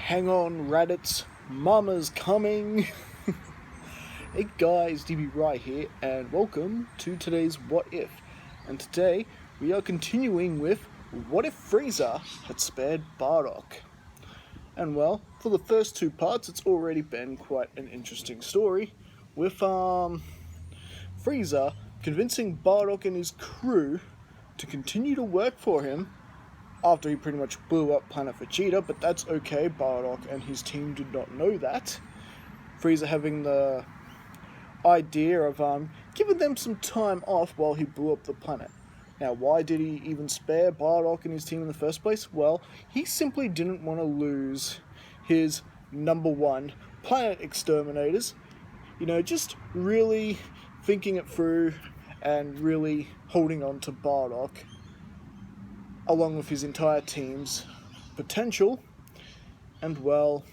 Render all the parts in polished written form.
Hang on, Raditz, Mama's coming! Hey guys, DB Right here, and welcome to today's What If. And today, we are continuing with What If Frieza had spared Bardock? And well, for the first two parts, it's already been quite an interesting story, with Frieza convincing Bardock and his crew to continue to work for him after he pretty much blew up Planet Vegeta, but that's okay, Bardock and his team did not know that. Frieza having the idea of giving them some time off while he blew up the planet. Now, why did he even spare Bardock and his team in the first place? Well, he simply didn't want to lose his #1 planet exterminators. You know, just really thinking it through and really holding on to Bardock, along with his entire team's potential. And well,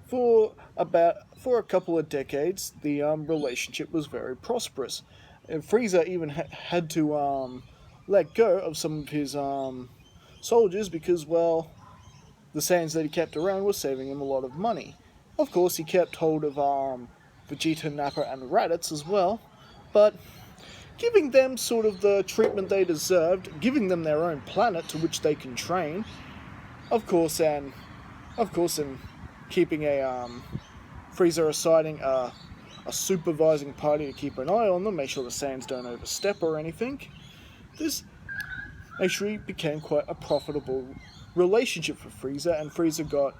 for a couple of decades, the relationship was very prosperous. And Frieza even had to let go of some of his soldiers because, well, the Saiyans that he kept around were saving him a lot of money. Of course, he kept hold of Vegeta, Nappa, and Raditz as well, but giving them sort of the treatment they deserved, giving them their own planet to which they can train, of course, and keeping Frieza assigning a supervising party to keep an eye on them, make sure the Saiyans don't overstep or anything. This actually became quite a profitable relationship for Frieza, and Frieza got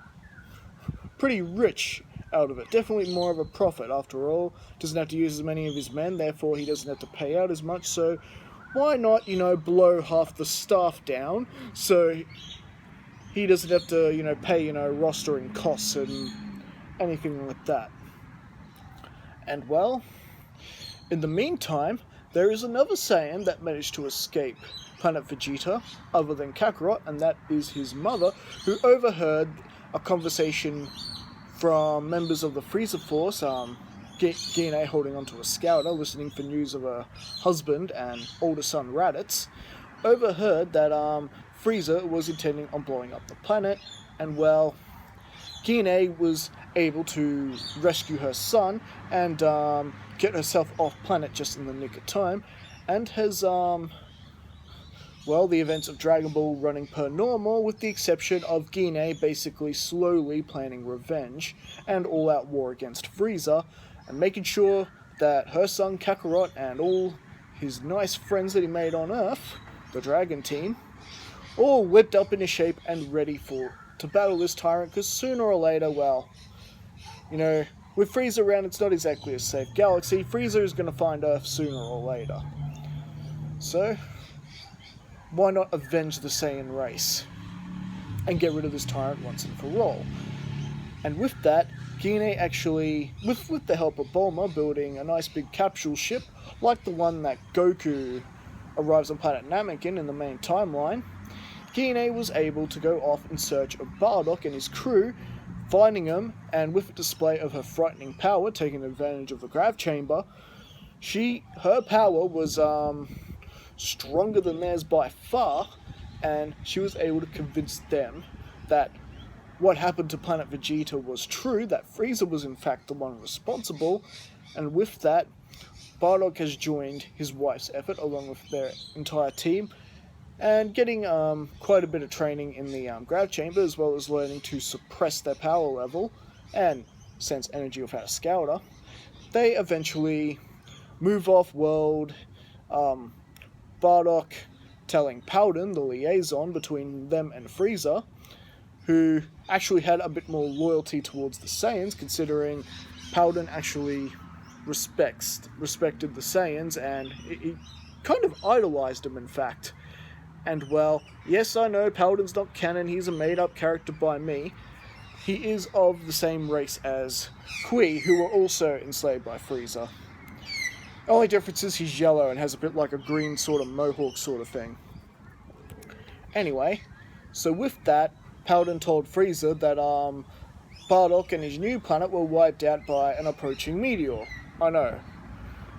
pretty rich out of it. Definitely more of a profit, after all. Doesn't have to use as many of his men, therefore he doesn't have to pay out as much, so why not, blow half the staff down so he doesn't have to, pay, rostering costs and anything like that. And well, in the meantime, there is another Saiyan that managed to escape Planet Vegeta, other than Kakarot, and that is his mother, who overheard a conversation from members of the Frieza Force, Gine holding onto a scouter, listening for news of her husband and older son Raditz, overheard that Frieza was intending on blowing up the planet, and well, Gine was able to rescue her son and get herself off planet just in the nick of time, and has the events of Dragon Ball running per normal, with the exception of Gine basically slowly planning revenge and all-out war against Frieza, and making sure that her son Kakarot and all his nice friends that he made on Earth, the Dragon Team, all whipped up into shape and ready to battle this tyrant, because sooner or later, well, with Frieza around, it's not exactly a safe galaxy. Frieza is going to find Earth sooner or later. So, why not avenge the Saiyan race and get rid of this tyrant once and for all? And with that, Gine actually, with the help of Bulma, building a nice big capsule ship like the one that Goku arrives on planet Namek in the main timeline, Gine was able to go off in search of Bardock and his crew, finding him, and with a display of her frightening power, taking advantage of the grav chamber, her power was stronger than theirs by far, and she was able to convince them that what happened to Planet Vegeta was true, that Frieza was in fact the one responsible, and with that, Bardock has joined his wife's effort along with their entire team, and getting quite a bit of training in the grav chamber, as well as learning to suppress their power level and sense energy without a scouter. They eventually move off-world, Bardock telling Powden, the liaison between them and Frieza, who actually had a bit more loyalty towards the Saiyans, considering Powden actually respected the Saiyans, and he kind of idolized them, in fact. And well, yes, I know Powden's not canon, he's a made-up character by me. He is of the same race as Kui, who were also enslaved by Frieza. Only difference is he's yellow and has a bit like a green sort of mohawk sort of thing. Anyway, so with that, Powden told Frieza that Bardock and his new planet were wiped out by an approaching meteor. I know,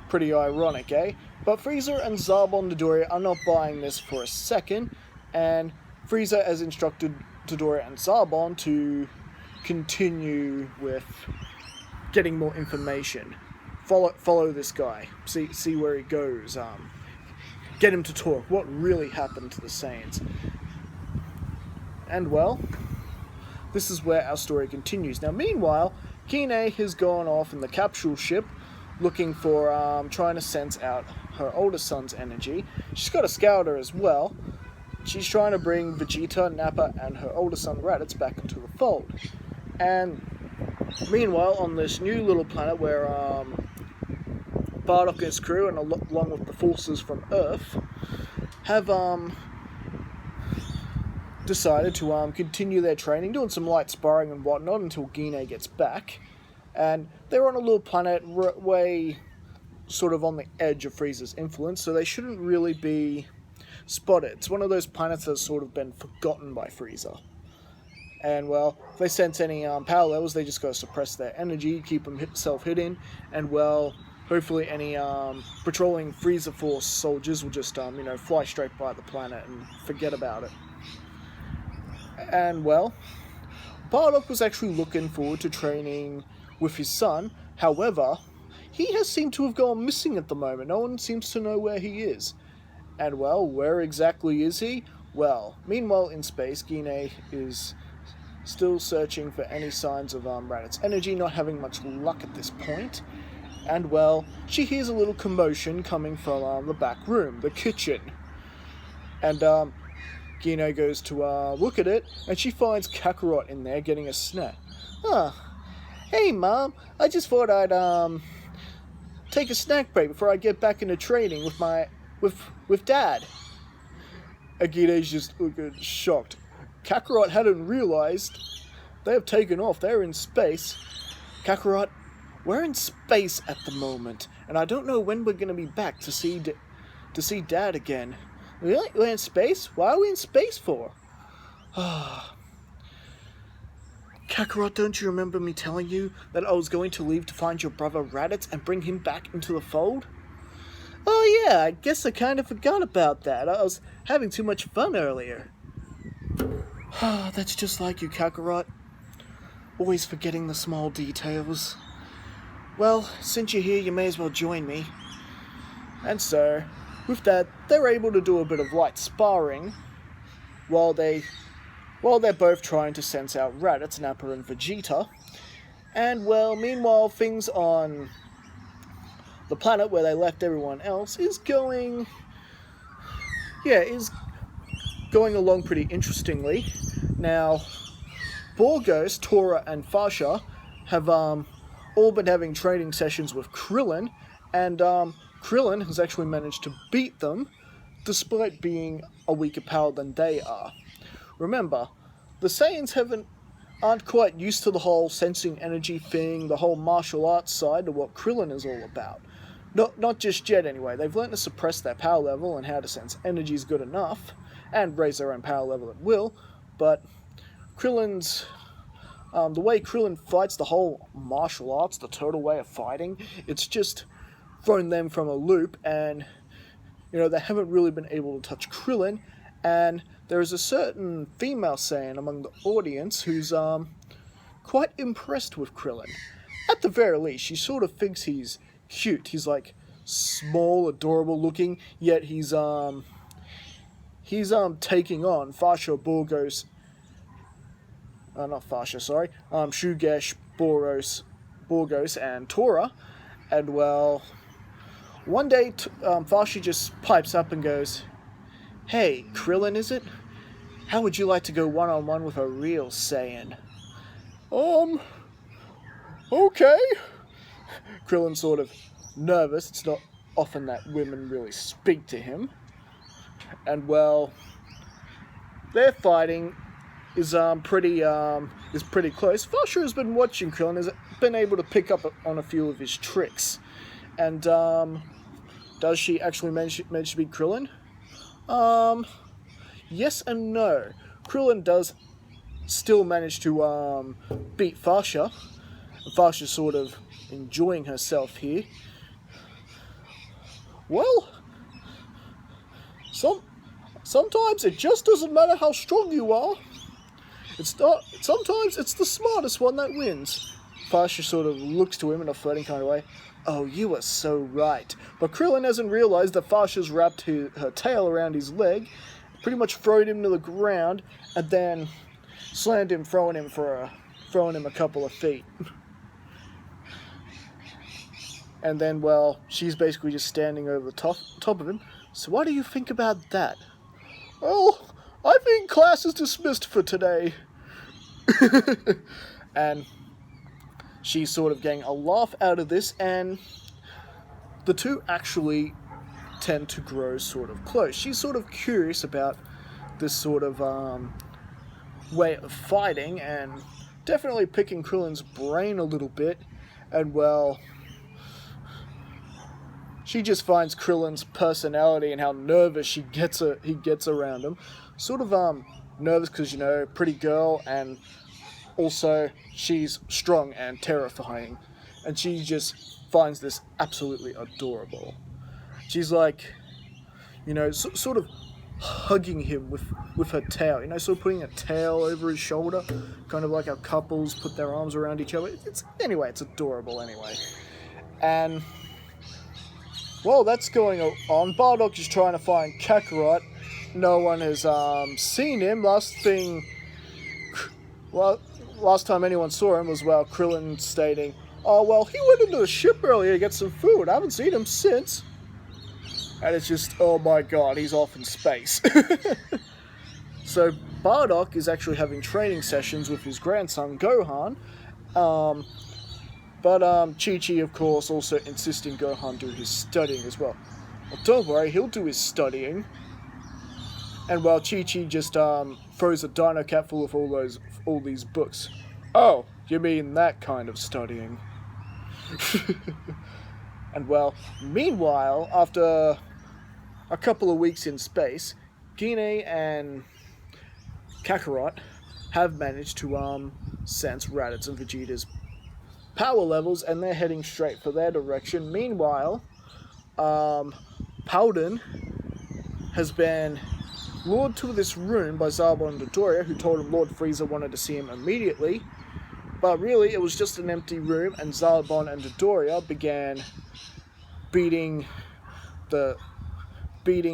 pretty ironic, eh? But Frieza and Zarbon Midoriya are not buying this for a second, and Frieza has instructed Midoriya and Zarbon to continue with getting more information. Follow this guy. See where he goes. Get him to talk. What really happened to the Saiyans? And well, this is where our story continues. Now, meanwhile, Gine has gone off in the capsule ship, looking for trying to sense out her older son's energy. She's got a scouter as well. She's trying to bring Vegeta, Nappa, and her older son Raditz back into the fold. And meanwhile, on this new little planet where Bardock and his crew, and along with the forces from Earth, have decided to continue their training, doing some light sparring and whatnot until Gine gets back. And they're on a little planet way sort of on the edge of Frieza's influence, so they shouldn't really be spotted. It's one of those planets that's sort of been forgotten by Frieza. And well, if they sense any power levels, they just gotta suppress their energy, keep them self-hidden, and well, hopefully any patrolling Frieza Force soldiers will just fly straight by the planet and forget about it. And well, Bardock was actually looking forward to training with his son. However, he has seemed to have gone missing at the moment. No one seems to know where he is. And well, where exactly is he? Well, meanwhile in space, Gine is still searching for any signs of Raditz energy, not having much luck at this point. And well, she hears a little commotion coming from the back room, the kitchen. And Gine goes to look at it, and she finds Kakarot in there getting a snack. Hey Mom, I just thought I'd take a snack break before I get back into training with Dad. Gine's just looking shocked. Kakarot hadn't realized they have taken off. They're in space. Kakarot, we're in space at the moment, and I don't know when we're going to be back to see Dad again. Really? We're in space? Why are we in space for? Kakarot, don't you remember me telling you that I was going to leave to find your brother Raditz and bring him back into the fold? Oh yeah, I guess I kind of forgot about that. I was having too much fun earlier. That's just like you, Kakarot. Always forgetting the small details. Well, since you're here, you may as well join me. And so, with that, they're able to do a bit of light sparring while they're both trying to sense out Raditz, Nappa, and Vegeta. And well, meanwhile, things on the planet where they left everyone else is going along pretty interestingly. Now, Borgos, Tora, and Fasha have all been having training sessions with Krillin, and Krillin has actually managed to beat them, despite being a weaker power than they are. Remember, the Saiyans aren't quite used to the whole sensing energy thing, the whole martial arts side of what Krillin is all about. Not just yet anyway. They've learned to suppress their power level and how to sense energy is good enough, and raise their own power level at will, but Krillin's the way Krillin fights, the whole martial arts, the turtle way of fighting, it's just thrown them from a loop, and they haven't really been able to touch Krillin. And there is a certain female Saiyan among the audience who's quite impressed with Krillin. At the very least, she sort of thinks he's cute. He's like small, adorable looking, yet he's taking on Fasha, Borgos, not Fasha, sorry, Shugesh, Borgos, and Tora. And well, one day Fasha just pipes up and goes, "Hey, Krillin, is it? How would you like to go one-on-one with a real Saiyan?" Okay. Krillin's sort of nervous. It's not often that women really speak to him. And well, their fighting is pretty close. Fasha has been watching Krillin, has been able to pick up on a few of his tricks. And does she actually manage to beat Krillin? Yes and no. Krillin does still manage to beat Fasha. Fasha's sort of enjoying herself here. Well, sometimes it just doesn't matter how strong you are. It's not. Sometimes it's the smartest one that wins. Fasha sort of looks to him in a flirting kind of way. Oh, you are so right. But Krillin hasn't realized that Fasha's wrapped her tail around his leg, pretty much thrown him to the ground, and then slammed him, throwing him a couple of feet. And then, well, she's basically just standing over the top of him. So what do you think about that? Well, I think class is dismissed for today. And she's sort of getting a laugh out of this, and the two actually tend to grow sort of close. She's sort of curious about this sort of way of fighting, and definitely picking Krillin's brain a little bit, and well, she just finds Krillin's personality and how nervous he gets around him. Sort of nervous because, you know, pretty girl, and also she's strong and terrifying. And she just finds this absolutely adorable. She's like, you know, sort of hugging him with her tail. You know, sort of putting a tail over his shoulder. Kind of like how couples put their arms around each other. It's adorable anyway. And well, that's going on. Bardock is trying to find Kakarot. No one has seen him. Last time anyone saw him was, well, Krillin stating, oh, well, he went into the ship earlier to get some food. I haven't seen him since. And it's just, oh my god, he's off in space. So Bardock is actually having training sessions with his grandson, Gohan. But Chi-Chi, of course, also insisting Gohan do his studying as well. Well, don't worry, he'll do his studying. And while Chi-Chi just throws a dino cap full of all these books. Oh, you mean that kind of studying. And well, meanwhile, after a couple of weeks in space, Gine and Kakarot have managed to sense Raditz and Vegeta's power levels, and they're heading straight for their direction. Meanwhile, Paladin has been lured to this room by Zarbon and Dodoria, who told him Lord Frieza wanted to see him immediately. But really, it was just an empty room, and Zarbon and Dodoria began beating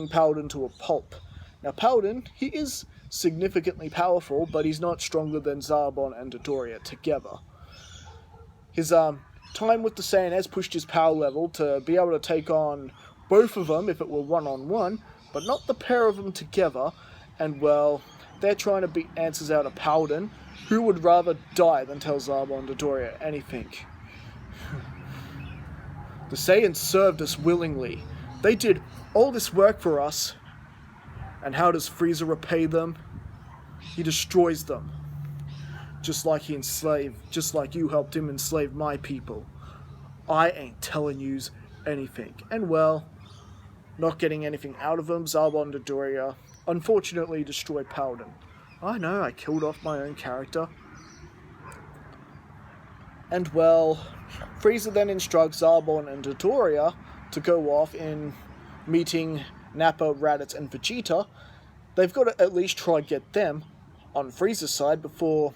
Paladin to a pulp. Now, Paladin, he is significantly powerful, but he's not stronger than Zarbon and Dodoria together. His time with the Saiyans pushed his power level to be able to take on both of them if it were one-on-one, but not the pair of them together. And well, they're trying to beat answers out of Paladin, who would rather die than tell Zarbon and Dodoria anything. The Saiyans served us willingly. They did all this work for us. And how does Frieza repay them? He destroys them. Just like you helped him enslave my people. I ain't telling yous anything. And well, not getting anything out of them, Zarbon and Dodoria unfortunately destroy Paladin. I know, I killed off my own character. And well, Frieza then instructs Zarbon and Dodoria to go off in meeting Nappa, Raditz, and Vegeta. They've got to at least try to get them on Frieza's side before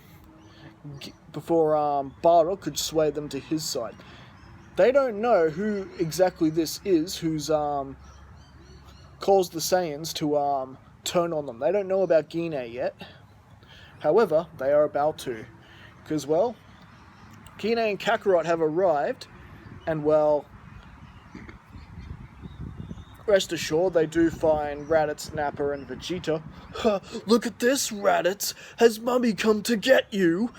Bardock could sway them to his side. They don't know who exactly this is who's caused the Saiyans to turn on them. They don't know about Gine yet. However, they are about to. Because, well, Gine and Kakarot have arrived, and, well, rest assured, they do find Raditz, Nappa, and Vegeta. Look at this, Raditz! Has Mummy come to get you?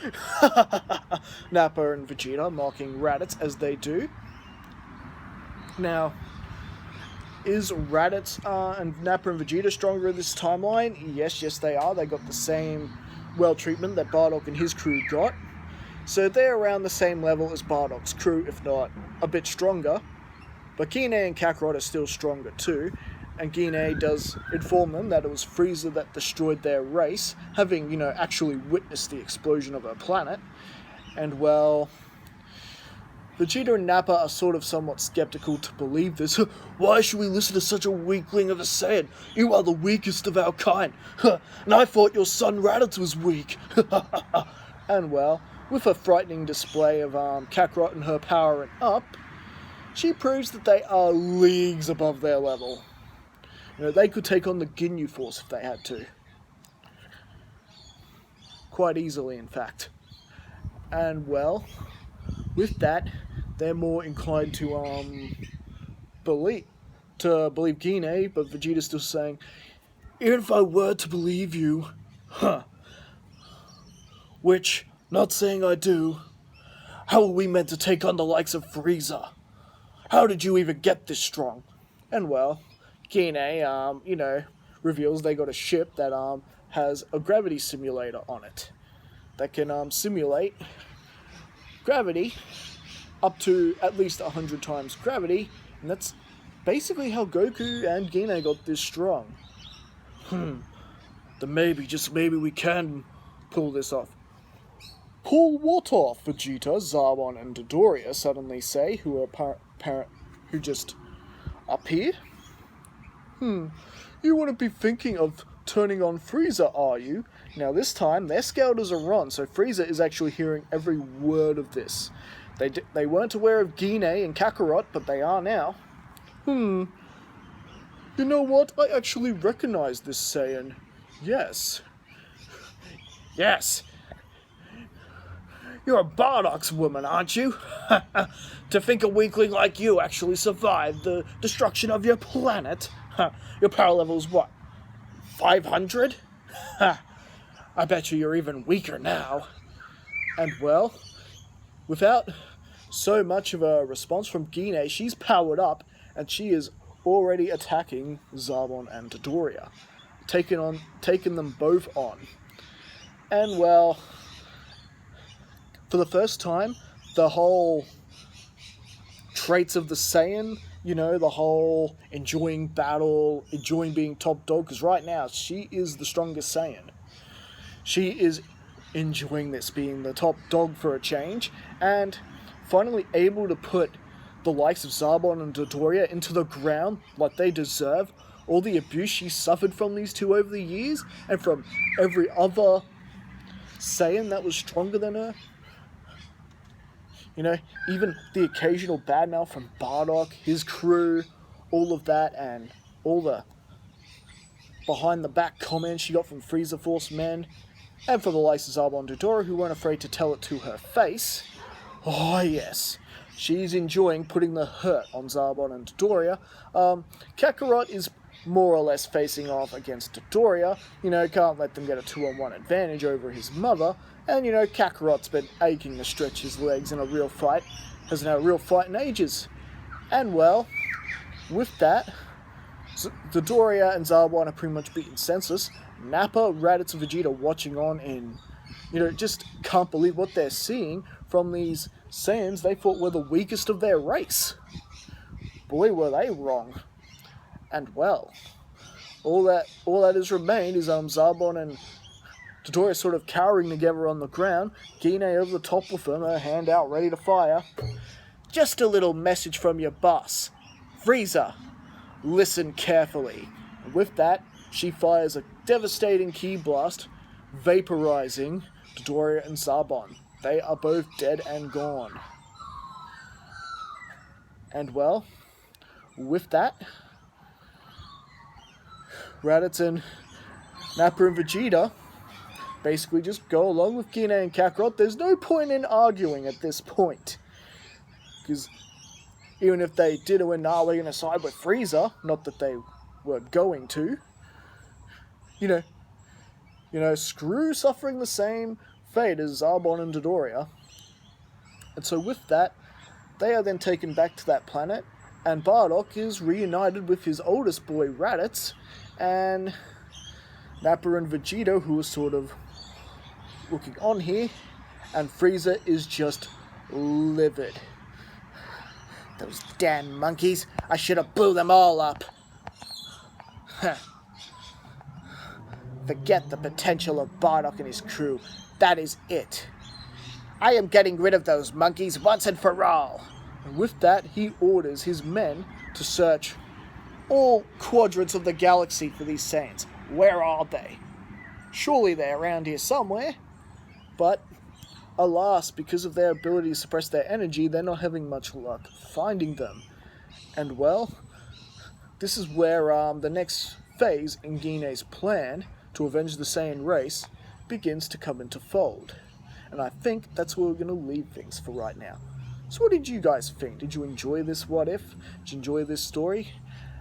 Nappa and Vegeta mocking Raditz as they do. Now, is Raditz and Nappa and Vegeta stronger in this timeline? Yes, they are. They got the same well-treatment that Bardock and his crew got. So they're around the same level as Bardock's crew, if not a bit stronger. But Gine and Kakarot are still stronger too, and Gine does inform them that it was Frieza that destroyed their race, having, you know, actually witnessed the explosion of her planet. And well, Vegeta and Nappa are sort of somewhat skeptical to believe this. Why should we listen to such a weakling of a Saiyan? You are the weakest of our kind. And I thought your son Raditz was weak. And well, with a frightening display of Kakarot and her powering up, she proves that they are leagues above their level. You know, they could take on the Ginyu Force if they had to. Quite easily, in fact. And well, with that, they're more inclined to believe Gine, but Vegeta's still saying, even if I were to believe you, which, not saying I do, how are we meant to take on the likes of Frieza? How did you even get this strong? And well, Gine, reveals they got a ship that has a gravity simulator on it that can simulate gravity up to at least 100 times gravity, and that's basically how Goku and Gine got this strong. Then maybe, just maybe we can pull this off. Pull what off? Vegeta, Zarbon, and Dodoria suddenly say, who just appear. You wouldn't be thinking of turning on Frieza, are you? Now this time, their scouters are on, so Frieza is actually hearing every word of this. They weren't aware of Gine and Kakarot, but they are now. You know what? I actually recognize this Saiyan. Yes. Yes. You're a Bardock's woman, aren't you? To think a weakling like you actually survived the destruction of your planet. Your power level's what? 500? I bet you're even weaker now. And well, without so much of a response from Gine, she's powered up and she is already attacking Zarbon and Dodoria, taking them both on. And well, for the first time, the whole traits of the Saiyan, the whole enjoying battle, enjoying being top dog, because right now she is the strongest Saiyan. She is enjoying this, being the top dog for a change, and finally able to put the likes of Zarbon and Dodoria into the ground like they deserve. All the abuse she suffered from these two over the years, and from every other Saiyan that was stronger than her. Even the occasional bad mouth from Bardock, his crew, all of that, and all the behind-the-back comments she got from Frieza Force men, and from the likes of Zarbon and Dodoria, who weren't afraid to tell it to her face. Oh yes, she's enjoying putting the hurt on Zarbon and Dodoria. Kakarot is more or less facing off against Dodoria. Can't let them get a 2-on-1 advantage over his mother. And, Kakarot's been aching to stretch his legs in a real fight. Hasn't had a real fight in ages. And, well, with that, Dodoria and Zarbon are pretty much beaten senseless. Nappa, Raditz, and Vegeta watching on in, just can't believe what they're seeing from these Saiyans they thought were the weakest of their race. Boy, were they wrong. And, well, all that has remained is Zarbon and Dodoria sort of cowering together on the ground, Gine over the top with them, her hand out ready to fire. Just a little message from your boss. Frieza, listen carefully. And with that, she fires a devastating ki blast, vaporizing Dodoria and Zarbon. They are both dead and gone. And well, with that, Raditz and Nappa and Vegeta basically just go along with Gine and Kakarot. There's no point in arguing at this point, because even if they did win, we're going to side with Frieza. Not that they were going to. Screw suffering the same fate as Zarbon and Dodoria. And so with that, they are then taken back to that planet, and Bardock is reunited with his oldest boy, Raditz, and Nappa and Vegeta, who are sort of looking on here, and Frieza is just livid. Those damn monkeys, I should have blew them all up. Forget the potential of Bardock and his crew. That is it. I am getting rid of those monkeys once and for all. And with that, he orders his men to search all quadrants of the galaxy for these Saiyans. Where are they? Surely they're around here somewhere. But alas, because of their ability to suppress their energy, they're not having much luck finding them. And well, this is where the next phase in Gine's plan to avenge the Saiyan race begins to come into fold. And I think that's where we're going to leave things for right now. So what did you guys think? Did you enjoy this what if? Did you enjoy this story?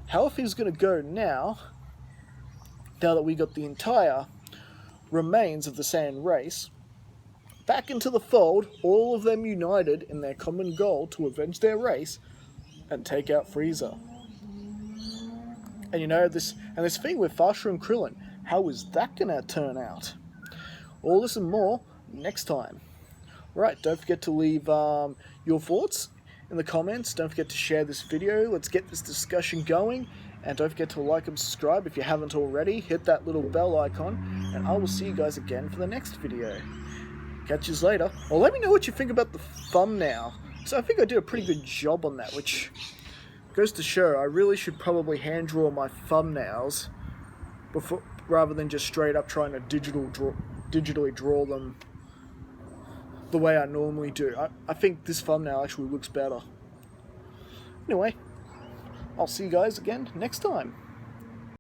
How are things going to go now that we got the entire remains of the Saiyan race back into the fold, all of them united in their common goal to avenge their race and take out Frieza? And you know, this thing with Farsha and Krillin, how is that going to turn out? All this and more next time. Right, don't forget to leave your thoughts in the comments. Don't forget to share this video. Let's get this discussion going. And don't forget to like and subscribe if you haven't already. Hit that little bell icon. And I will see you guys again for the next video. Catch you later. Well, let me know what you think about the thumbnail. So I think I did a pretty good job on that, which goes to show I really should probably hand draw my thumbnails before, rather than just straight up trying to digitally draw them the way I normally do. I think this thumbnail actually looks better. Anyway, I'll see you guys again next time.